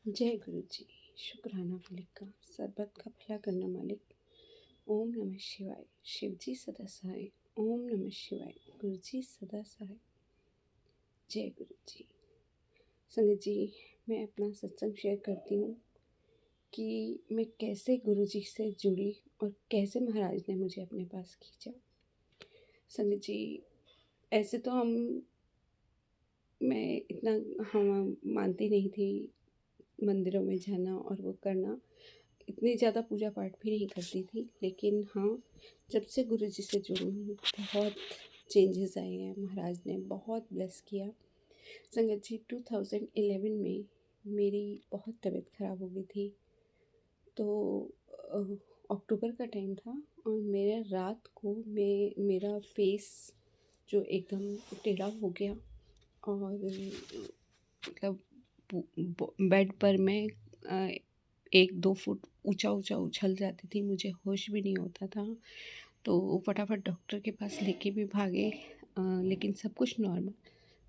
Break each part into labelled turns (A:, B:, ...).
A: जय गुरु जी। शुक्राना मालिक का, सरबत का भला करना मालिक। ओम नमः शिवाय। शिव जी सदा सहाय। ओम नमः शिवाय। गुरु जी सदा सहाय। जय गुरु जी। संगत जी, मैं अपना सत्संग शेयर करती हूँ कि मैं कैसे गुरु जी से जुड़ी और कैसे महाराज ने मुझे अपने पास खींचा। संगत जी, ऐसे तो मैं इतना हम मानती नहीं थी मंदिरों में जाना और वो करना, इतनी ज़्यादा पूजा पाठ भी नहीं करती थी। लेकिन हाँ, जब से गुरु जी से जुड़ी हूँ बहुत चेंजेस आए हैं। महाराज ने बहुत ब्लेस किया। संगत जी, 2011 में मेरी बहुत तबीयत ख़राब हो गई थी। तो अक्टूबर का टाइम था और मेरे रात को मेरा फेस जो एकदम टेढ़ा हो गया और मतलब बेड पर मैं 1-2 फुट ऊंचा ऊंचा उछल जाती थी। मुझे होश भी नहीं होता था। तो फटाफट डॉक्टर के पास लेके भी भागे, लेकिन सब कुछ नॉर्मल।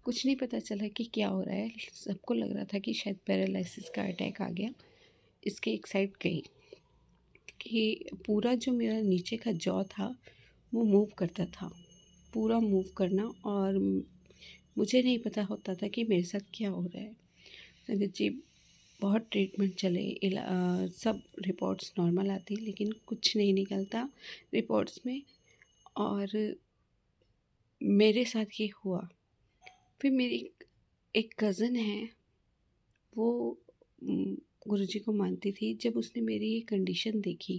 A: कुछ नहीं पता चला कि क्या हो रहा है। सबको लग रहा था कि शायद पैरालिसिस का अटैक आ गया। इसके एक साइड गई कि पूरा जो मेरा नीचे का जॉ था वो मूव करता था, पूरा मूव करना। और मुझे नहीं पता होता था कि मेरे साथ क्या हो रहा है। संगत जी, बहुत ट्रीटमेंट चले, सब रिपोर्ट्स नॉर्मल आती, लेकिन कुछ नहीं निकलता रिपोर्ट्स में। और मेरे साथ ये हुआ। फिर मेरी एक कज़न है, वो गुरुजी को मानती थी। जब उसने मेरी ये कंडीशन देखी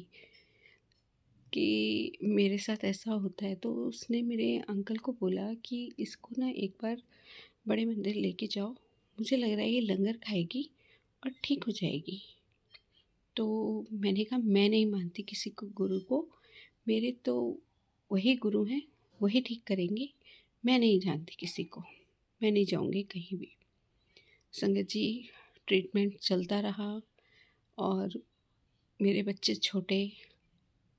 A: कि मेरे साथ ऐसा होता है, तो उसने मेरे अंकल को बोला कि इसको ना एक बार बड़े मंदिर लेके जाओ, मुझे लग रहा है ये लंगर खाएगी और ठीक हो जाएगी। तो मैंने कहा मैं नहीं मानती किसी को, गुरु को। मेरे तो वही गुरु हैं, वही ठीक करेंगे। मैं नहीं जानती किसी को, मैं नहीं जाऊंगी कहीं भी। संगत जी, ट्रीटमेंट चलता रहा और मेरे बच्चे छोटे,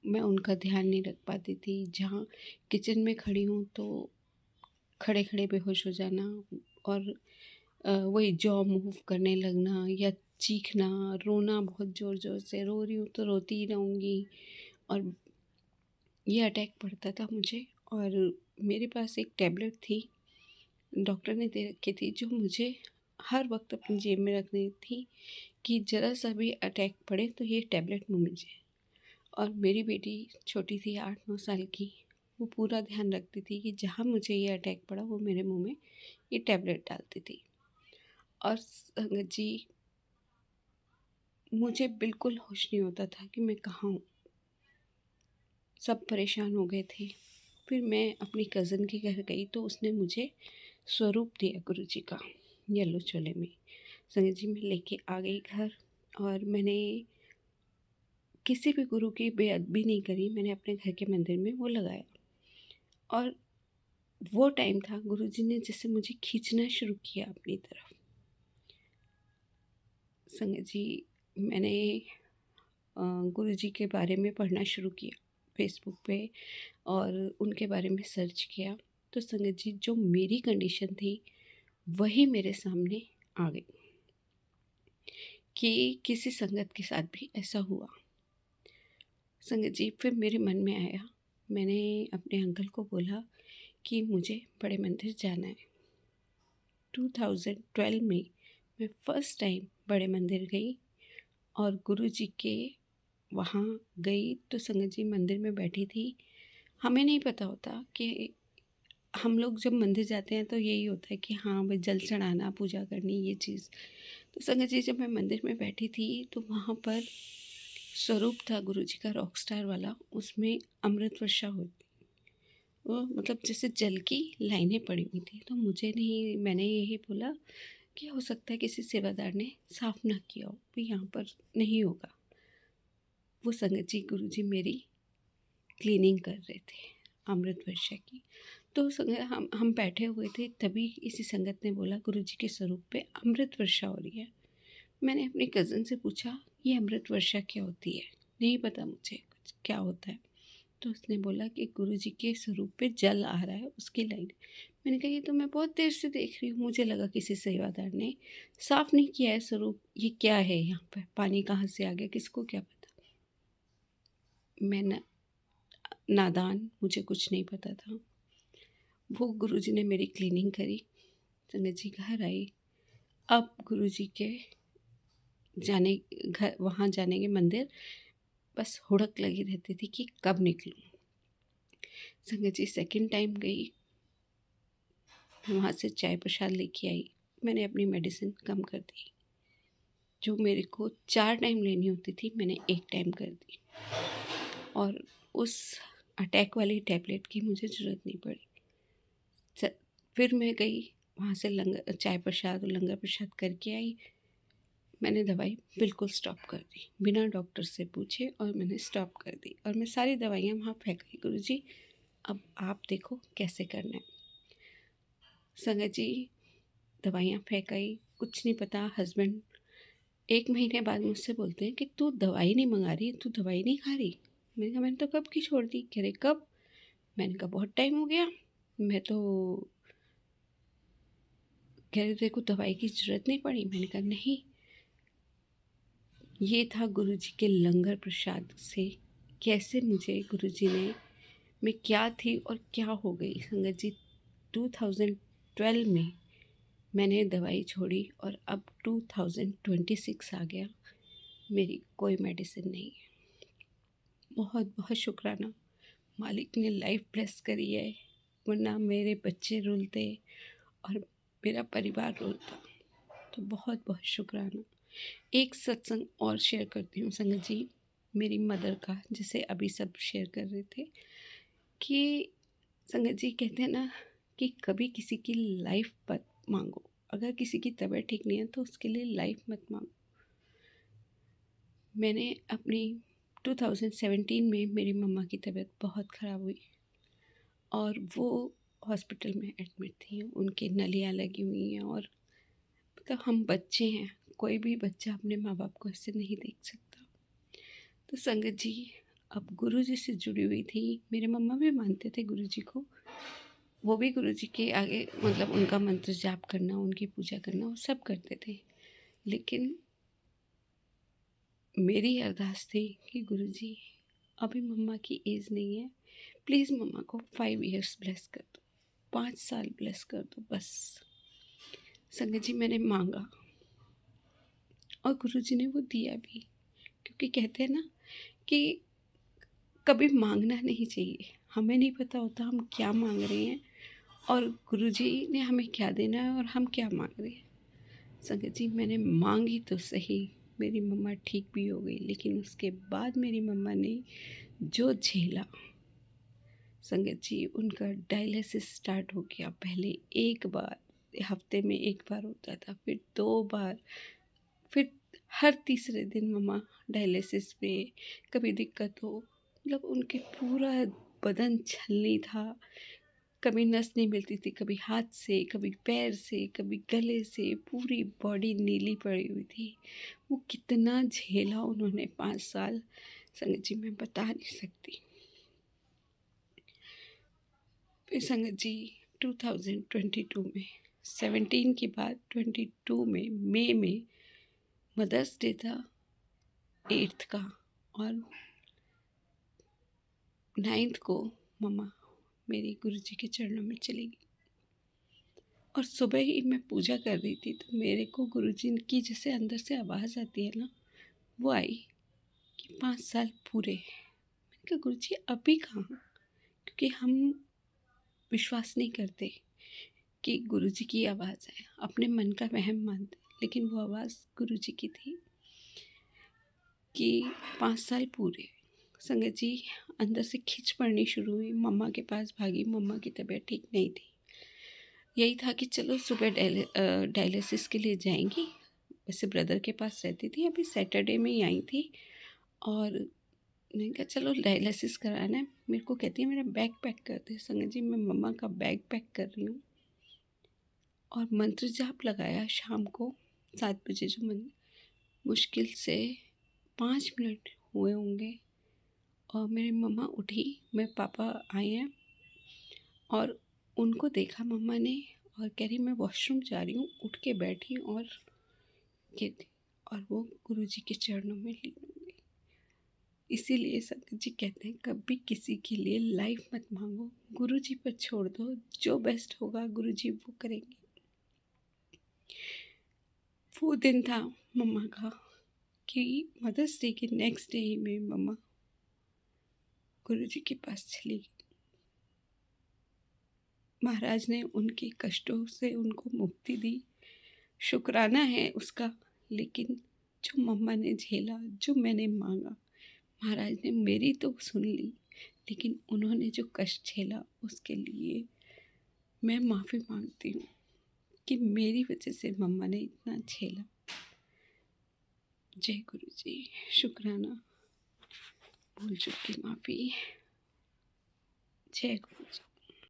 A: मैं उनका ध्यान नहीं रख पाती थी। जहाँ किचन में खड़ी हूँ तो खड़े खड़े बेहोश हो जाना और वही जॉ मूव करने लगना या चीखना, रोना, बहुत ज़ोर ज़ोर से रो रही हूँ तो रोती ही रहूँगी। और ये अटैक पड़ता था मुझे। और मेरे पास एक टैबलेट थी, डॉक्टर ने दे रखी थी, जो मुझे हर वक्त अपनी जेब में रखनी थी कि ज़रा सा भी अटैक पड़े तो ये टैबलेट मुँह में जाए। और मेरी बेटी छोटी थी, 8-9 साल की, वो पूरा ध्यान रखती थी कि जहाँ मुझे ये अटैक पड़ा वो मेरे मुंह में ये टैबलेट डालती थी। और संगत जी, मुझे बिल्कुल होश नहीं होता था कि मैं कहाँ हूँ। सब परेशान हो गए थे। फिर मैं अपनी कज़न के घर गई तो उसने मुझे स्वरूप दिया गुरु जी का, येलो चोले में। संगत जी, मैं लेके आ गई घर और मैंने किसी भी गुरु की बेअदबी नहीं करी। मैंने अपने घर के मंदिर में वो लगाया और वो टाइम था गुरुजी ने जैसे मुझे खींचना शुरू किया अपनी तरफ। संगत जी, मैंने गुरुजी के बारे में पढ़ना शुरू किया फेसबुक पे और उनके बारे में सर्च किया। तो संगत जी, जो मेरी कंडीशन थी वही मेरे सामने आ गई कि किसी संगत के साथ भी ऐसा हुआ। संगत जी, फिर मेरे मन में आया, मैंने अपने अंकल को बोला कि मुझे बड़े मंदिर जाना है। 2012 में मैं फ़र्स्ट टाइम बड़े मंदिर गई और गुरुजी के वहाँ गई। तो संगत जी, मंदिर में बैठी थी। हमें नहीं पता होता कि हम लोग जब मंदिर जाते हैं तो यही होता है कि हाँ भाई, जल चढ़ाना, पूजा करनी, ये चीज़। तो संगत जी, जब मैं मंदिर में बैठी थी तो वहाँ पर स्वरूप था गुरुजी का, रॉक स्टार वाला। उसमें अमृत वर्षा होती, वो मतलब जैसे जल की लाइनें पड़ी हुई थी। तो मुझे नहीं, मैंने यही बोला कि हो सकता है किसी सेवादार ने साफ़ ना किया हो, भी यहाँ पर नहीं होगा। वो संगत जी, गुरुजी मेरी क्लीनिंग कर रहे थे अमृत वर्षा की। तो संगत, हम बैठे हुए थे, तभी इसी संगत ने बोला गुरुजी के स्वरूप पे अमृत वर्षा हो रही है। मैंने अपनी कज़न से पूछा ये अमृत वर्षा क्या होती है, नहीं पता मुझे कुछ क्या होता है। तो उसने बोला कि गुरुजी के स्वरूप पे जल आ रहा है, उसकी लाइन। मैंने कहा ये तो मैं बहुत देर से देख रही हूँ। मुझे लगा किसी सेवादार ने साफ नहीं किया है स्वरूप, ये क्या है यहाँ पर, पानी कहाँ से आ गया, किसको क्या पता। मैं नादान, मुझे कुछ नहीं पता था। वो गुरुजी ने मेरी क्लीनिंग करी, संगत जी घर आई। अब गुरुजी के जाने घर, वहाँ जाने के मंदिर बस हुड़क लगी रहती थी कि कब निकलूँ। संगत जी सेकंड टाइम गई, वहाँ से चाय प्रसाद लेके आई। मैंने अपनी मेडिसिन कम कर दी, जो मेरे को 4 टाइम लेनी होती थी मैंने 1 टाइम कर दी, और उस अटैक वाली टैबलेट की मुझे ज़रूरत नहीं पड़ी। फिर मैं गई वहाँ से, लंगर चाय प्रसाद और लंगर प्रसाद करके आई। मैंने दवाई बिल्कुल स्टॉप कर दी, बिना डॉक्टर से पूछे, और मैंने स्टॉप कर दी, और मैं सारी दवाइयाँ वहाँ फेंक आई। गुरुजी अब आप देखो कैसे करना है। संगत जी दवाइयाँ फेंक आई, कुछ नहीं पता। हस्बैंड 1 महीने बाद मुझसे बोलते हैं कि तू दवाई नहीं मंगा रही, तू दवाई नहीं खा रही। मैंने कहा मैंने तो कब की छोड़ दी। कह रहे कब? मैंने कहा बहुत टाइम हो गया। मैं तो कह रहे तेरे को दवाई की ज़रूरत नहीं पड़ी। मैंने कहा नहीं। ये था गुरुजी के लंगर प्रसाद से कैसे मुझे गुरुजी ने, मैं क्या थी और क्या हो गई। संगत जी 2012 में मैंने दवाई छोड़ी, और अब 2026 आ गया, मेरी कोई मेडिसिन नहीं है। बहुत बहुत शुक्राना, मालिक ने लाइफ ब्लेस करी है, वरना मेरे बच्चे रुलते और मेरा परिवार रुलता। तो बहुत बहुत शुक्राना। एक सत्संग और शेयर करती हूँ संगत जी, मेरी मदर का, जिसे अभी सब शेयर कर रहे थे कि संगत जी कहते हैं ना कि कभी किसी की लाइफ मत मांगो। अगर किसी की तबीयत ठीक नहीं है तो उसके लिए लाइफ मत मांगो। मैंने अपनी 2017 में मेरी मम्मा की तबीयत बहुत ख़राब हुई, और वो हॉस्पिटल में एडमिट थी। उनकी नलियाँ लगी हुई हैं, और मतलब हम बच्चे हैं, कोई भी बच्चा अपने माँ बाप को ऐसे नहीं देख सकता। तो संगत जी अब गुरु जी से जुड़ी हुई थी। मेरे मम्मा भी मानते थे गुरु जी को, वो भी गुरु जी के आगे मतलब उनका मंत्र जाप करना, उनकी पूजा करना, वो सब करते थे। लेकिन मेरी अरदास थी कि गुरु जी अभी मम्मा की एज नहीं है, प्लीज़ मम्मा को 5 इयर्स ब्लेस कर दो, 5 साल ब्लेस कर दो बस। संगत जी मैंने मांगा, और गुरुजी ने वो दिया भी। क्योंकि कहते हैं ना कि कभी मांगना नहीं चाहिए, हमें नहीं पता होता हम क्या मांग रहे हैं, और गुरुजी ने हमें क्या देना है और हम क्या मांग रहे हैं। संगत जी मैंने मांगी तो सही, मेरी मम्मा ठीक भी हो गई, लेकिन उसके बाद मेरी मम्मा ने जो झेला, संगत जी उनका डायलिसिस स्टार्ट हो गया। पहले 1 बार हफ्ते में 1 बार होता था, फिर 2 बार, फिर हर तीसरे दिन मम्मा डायलिसिस पे। कभी दिक्कत हो, मतलब उनके पूरा बदन छलनी था, कभी नस नहीं मिलती थी, कभी हाथ से, कभी पैर से, कभी गले से, पूरी बॉडी नीली पड़ी हुई थी। वो कितना झेला उन्होंने 5 साल, संगत जी मैं बता नहीं सकती। फिर संगत जी 2022 में, 17 के बाद 22 में मई में मदर्स डे था 8th का, और 9th को मम्मा मेरी गुरुजी के चरणों में चली गई। और सुबह ही मैं पूजा कर रही थी, तो मेरे को गुरुजी की जैसे अंदर से आवाज़ आती है ना, वो आई कि 5 साल पूरे। मैंने कहा गुरुजी अभी कहाँ, क्योंकि हम विश्वास नहीं करते कि गुरुजी की आवाज़ है, अपने मन का वहम मानते, लेकिन वो आवाज़ गुरुजी की थी कि 5 साल पूरे। संगत जी अंदर से खिंच पड़नी शुरू हुई, मम्मा के पास भागी, मम्मा की तबीयत ठीक नहीं थी। यही था कि चलो सुबह डायलिसिस के लिए जाएंगी। वैसे ब्रदर के पास रहती थी, अभी सैटरडे में ही आई थी, और मैंने कहा चलो डायलिसिस कराना है। मेरे को कहती है मेरा बैग पैक कर दे। संगत जी मैं मम्मा का बैग पैक कर रही हूँ, और मंत्र जाप लगाया शाम को 7 बजे, जो मुश्किल से 5 मिनट हुए होंगे, और मेरी मम्मा उठी, मेरे पापा आए हैं, और उनको देखा मम्मा ने और कह रही मैं वॉशरूम जा रही हूँ, उठ के बैठी और गिर गई और वो गुरुजी के चरणों में लीन हो गई। इसीलिए संत जी कहते हैं कभी किसी के लिए लाइफ मत मांगो, गुरुजी पर छोड़ दो, जो बेस्ट होगा गुरुजी वो करेंगे। वो दिन था मम्मा का कि मदर्स डे के नेक्स्ट डे ही में मम्मा गुरुजी के पास चली गई। महाराज ने उनके कष्टों से उनको मुक्ति दी, शुक्राना है उसका। लेकिन जो मम्मा ने झेला, जो मैंने मांगा, महाराज ने मेरी तो सुन ली, लेकिन उन्होंने जो कष्ट झेला उसके लिए मैं माफ़ी मांगती हूँ कि मेरी वजह से मम्मा ने इतना झेला। जय गुरु जी। शुक्राना, भूल चूक की माफ़ी। जय गुरु जी।